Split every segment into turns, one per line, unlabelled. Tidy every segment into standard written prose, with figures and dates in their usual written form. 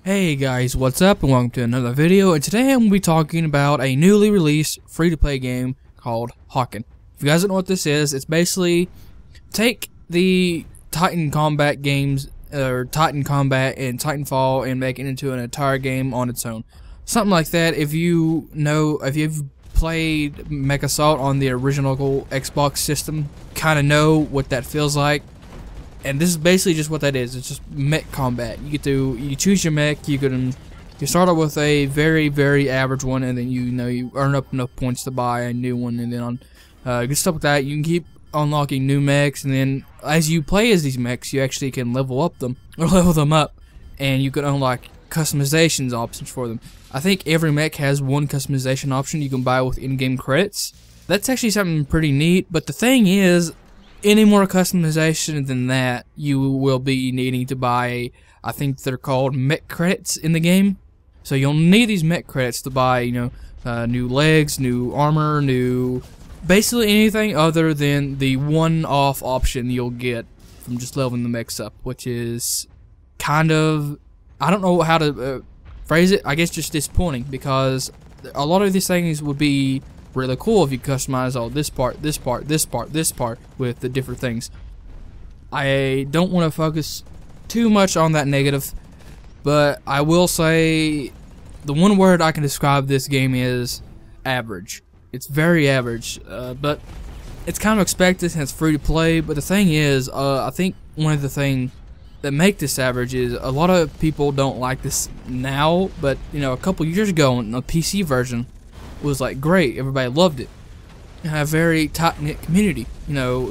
Hey guys, what's up and welcome to another video, and today I'm going to be talking about a newly released free-to-play game called Hawken. If you guys don't know what this is, it's basically take the Titan combat games, or Titan combat and Titanfall, and make it into an entire game on its own. Something like that. If you've played Mech Assault on the original Xbox system, kind of know what that feels like. And this is basically just what that is. It's just mech combat. You choose your mech. You start out with a very average one, and then you earn up enough points to buy a new one, and then on good stuff like that. You can keep unlocking new mechs, and then as you play as these mechs, you actually can level up them or level them up, and you can unlock customizations options for them. I think every mech has one customization option you can buy with in-game credits. That's actually something pretty neat. But the thing is, any more customization than that, you will be needing to buy, I think they're called mech credits in the game. So you'll need these mech credits to buy, new legs, new armor, basically anything other than the one-off option you'll get from just leveling the mechs up, which is kind of, I don't know how to phrase it, I guess just disappointing, because a lot of these things would be really cool if you customize all this part with the different things. I don't want to focus too much on that negative, but I will say the one word I can describe this game is average. It's very average, but it's kind of expected and it's free to play. But the thing is, I think one of the things that make this average is a lot of people don't like this now, but a couple years ago in the PC version was like great, everybody loved it, and had a very tight-knit community,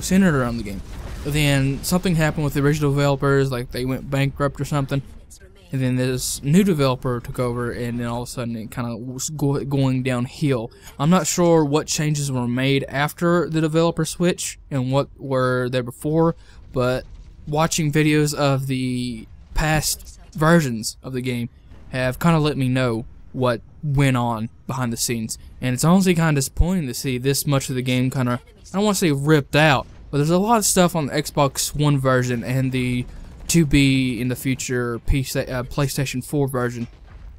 centered around the game. But then something happened with the original developers, like they went bankrupt or something, and then this new developer took over, and then all of a sudden it kind of was going downhill. I'm not sure what changes were made after the developer switch and what were there before, but watching videos of the past versions of the game have kind of let me know what went on behind the scenes, and it's honestly kind of disappointing to see this much of the game kind of, I don't want to say ripped out, but there's a lot of stuff on the Xbox One version and the to be in the future PlayStation 4 version,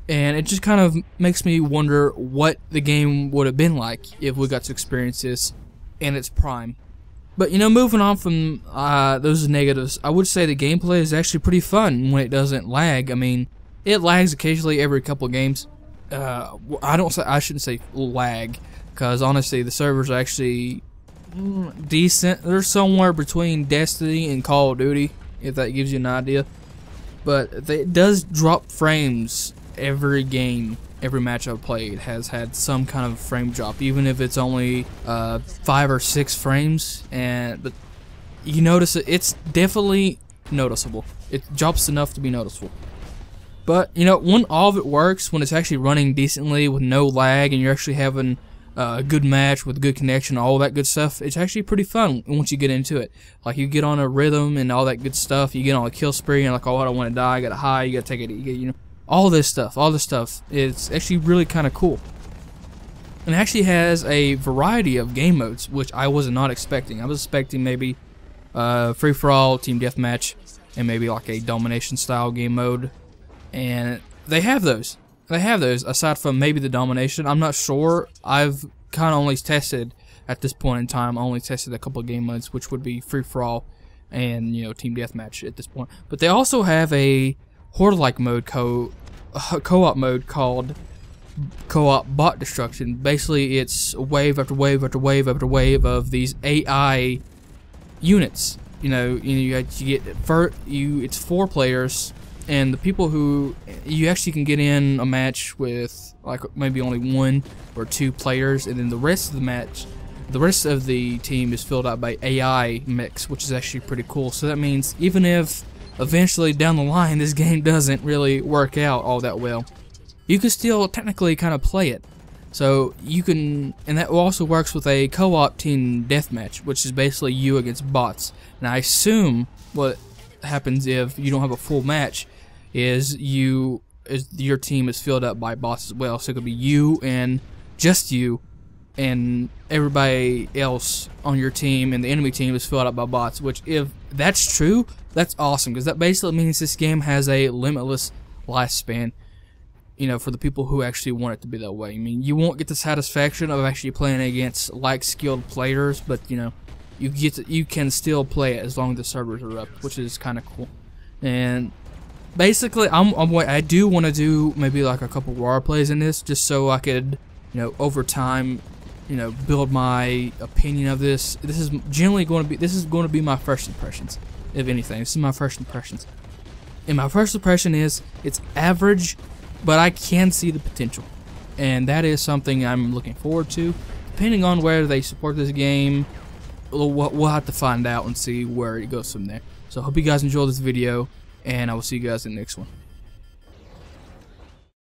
and it just kind of makes me wonder what the game would have been like if we got to experience this in its prime. But moving on from those negatives, I would say the gameplay is actually pretty fun when it doesn't lag. I mean, it lags occasionally every couple of games. I shouldn't say lag, because honestly the servers are actually decent. They're somewhere between Destiny and Call of Duty, if that gives you an idea. But it does drop frames every game. Every match I've played has had some kind of frame drop, even if it's only 5 or 6 frames. But you notice it's definitely noticeable. It drops enough to be noticeable. But when all of it works, when it's actually running decently with no lag, and you're actually having a good match with good connection, all that good stuff, it's actually pretty fun once you get into it. Like, you get on a rhythm and all that good stuff. You get on a kill spree and like, oh, I don't want to die. I got to high. You got to take it. All this stuff. It's actually really kind of cool. And it actually has a variety of game modes, which I was not expecting. I was expecting maybe Free-for-all, Team Deathmatch, and maybe like a domination style game mode. And they have those. Aside from maybe the domination. I'm not sure. I've kind of only tested, at this point in time, a couple of game modes, which would be Free-for-all and, Team Deathmatch at this point. But they also have a Horde-like mode, co-op mode called Co-op Bot Destruction. Basically, it's wave after wave after wave after wave of these AI units. It's 4 players. And the people who you actually can get in a match with, like maybe only 1 or 2 players, and then the rest of the team is filled out by AI mechs, which is actually pretty cool. So that means even if eventually down the line this game doesn't really work out all that well, you can still technically kind of play it. So you can, and that also works with a co-op team deathmatch, which is basically you against bots. And I assume what happens if you don't have a full match is your team is filled up by bots as well. So it could be you and just you, and everybody else on your team and the enemy team is filled up by bots. Which, if that's true, that's awesome, because that basically means this game has a limitless lifespan, you know, for the people who actually want it to be that way. I mean, you won't get the satisfaction of actually playing against like skilled players, but you know, you can still play it as long as the servers are up, which is kind of cool. And basically, I do want to do maybe like a couple raw plays in this, just so I could, you know, over time, you know, build my opinion of this. This is generally going to be my first impressions, if anything. This is my first impressions, and my first impression is it's average, but I can see the potential, and that is something I'm looking forward to. Depending on whether they support this game, we'll have to find out and see where it goes from there. So I hope you guys enjoyed this video, and I will see you guys in the next one.